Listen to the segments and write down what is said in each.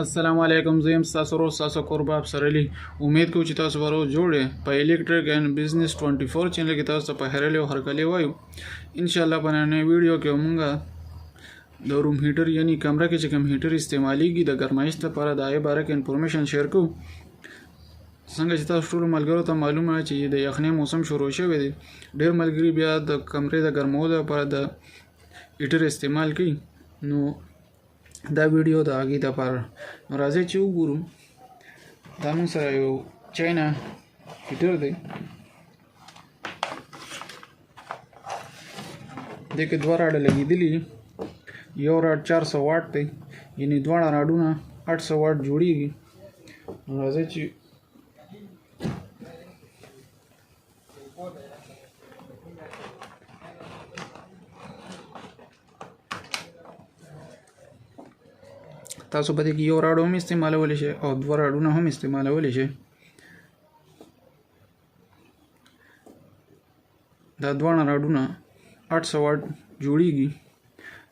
السلام علیکم. زه یم ستاسو ورور ستاسو قرباب سرعلي. امید کوم چې تاسو به روز جوړ یې. په الیکټریک اینډ بزنس 24 چینل کې تاسو ته په هرکلی او هرکلی وایو. انشاءالله په نننۍ ویډیو کې مونږ د روم هیټر یعنی کمره کې چې کوم هیټر استعمالیږي د ګرمایش لپاره د هغې باره کې انفارمیشن شیر کوو. څنګه چې تاسو ټولو ملګرو ته معلومه چې د یخنۍ موسم شروع شوی دی، ډېر ملګري بیا د کمرې د ګرمولو لپاره د هیټر استعمال کوي. نو دا ویډیو د هغې دپاره نو راځئ چې وګورو. دا موږ سره یو چاینا هیټر دی. دې کې دوه راډه لګېدلي، یو راډ 400 واټ دی، یعنې دواړه راډونه 800 واټ جوړېږي. نو راځئ چې تاسو په دې کې یو راډ هم استعمالولی شئ او دوه راډونه هم استعمالولی شئ. دا دواړه راډونه 800 واټ جوړېږي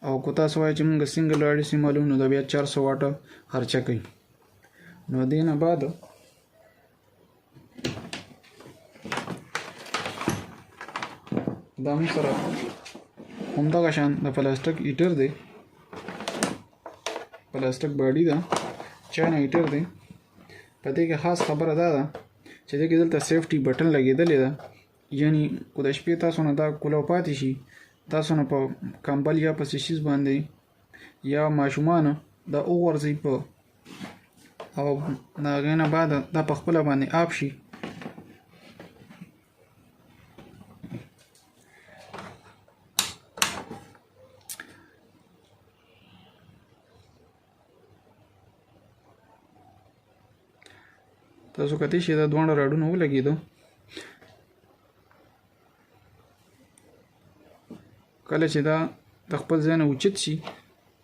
او که تاسو وایئ چې موږ سنګل راډ استعمالوو نو دا بیا 400 واټه خرچه کوي. نو دې نه بعد دا موږ سره همدغه شان د پلاستیک هیټر دی، پلاستیک باډي ده، چاینا هیټر دی. په دې کې خاص خبره دا ده چې دې کې دلته سیفټي بټن لګېدلې ده، یعنی که د شپې تاسو نه دا کولو پاتې شي، تاسو نه په کمبل یا په سیشیز باندې یا ماشومانو دا وغورځئ په او د هغې نه بعد دا په خپله باندې آف شي. تاسو کتی شئ دا دواړه راډونه ولګېدو. کله چې دا د خپل ځای نه اوچت شي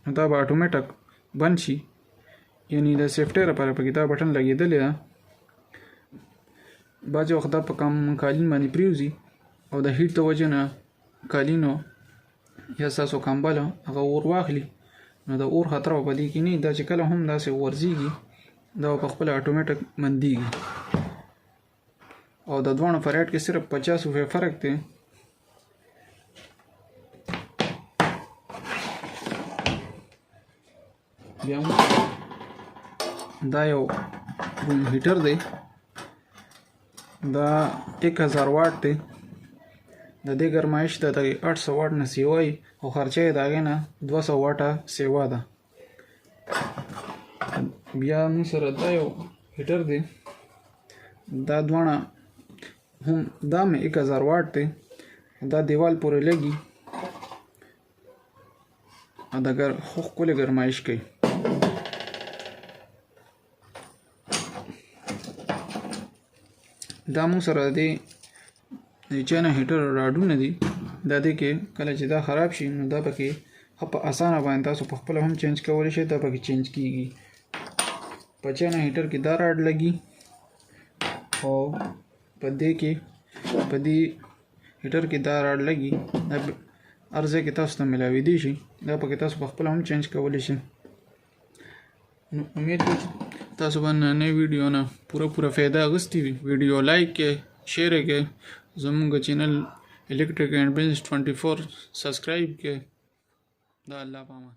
نو دا به اټومیټک بند شي، یعنی د سیفټۍ لپاره پکې دا بټن لګېدلی ده. بعضې وخت دا په قالین باندې پرېوځي او د هیټ د وجې نه قالینو یا ستاسو کمبل هغه اور واخلي، نو د اور خطره به په دې کې نه وي. دا چې کله هم داسې غورځېږي دا په خپله اټومیټک بندېږي. او د دواړو فریاد کې صرف 50 روپۍ فرق دی. بیا دا یو روم هیټر دی، دا 1000 واټ دی. د دې ګرمایش د 800 واټ نه سیوا وي او خرچه یې د هغې نه 200 واټه سیوا ده. بیا موږ سره دا یو هیټر دی، دا دواړه هم دا مې 1000 واټ دی. دا دیوال پورې لګي او دا خو ښکلې ګرمایش کوي. دا موږ سره د چاینا هیټر راډونه دي. دا دې کې کله چې دا خراب شي نو دا پکې په اسانه باندې تاسو په خپله هم چینج کولی شئ. دا پکې چینج کېږي. په چاینا هیټر کې دا راډ لګي او په دې هیټر کې دا راډ لګي. دا هر ځای کې تاسو ته میلاویدی شي. دا پکې تاسو په خپله هم چینج کولی شئ. نو امید کوم چې تاسو به نننۍ ویډیو نه پوره فایده اخیستې وي. ویډیو لایک کړئ، شیر یې کړئ، زموږ چینل الیکټریک اینډ بزنس 24 سبسکرایب کړئ. د الله په امان.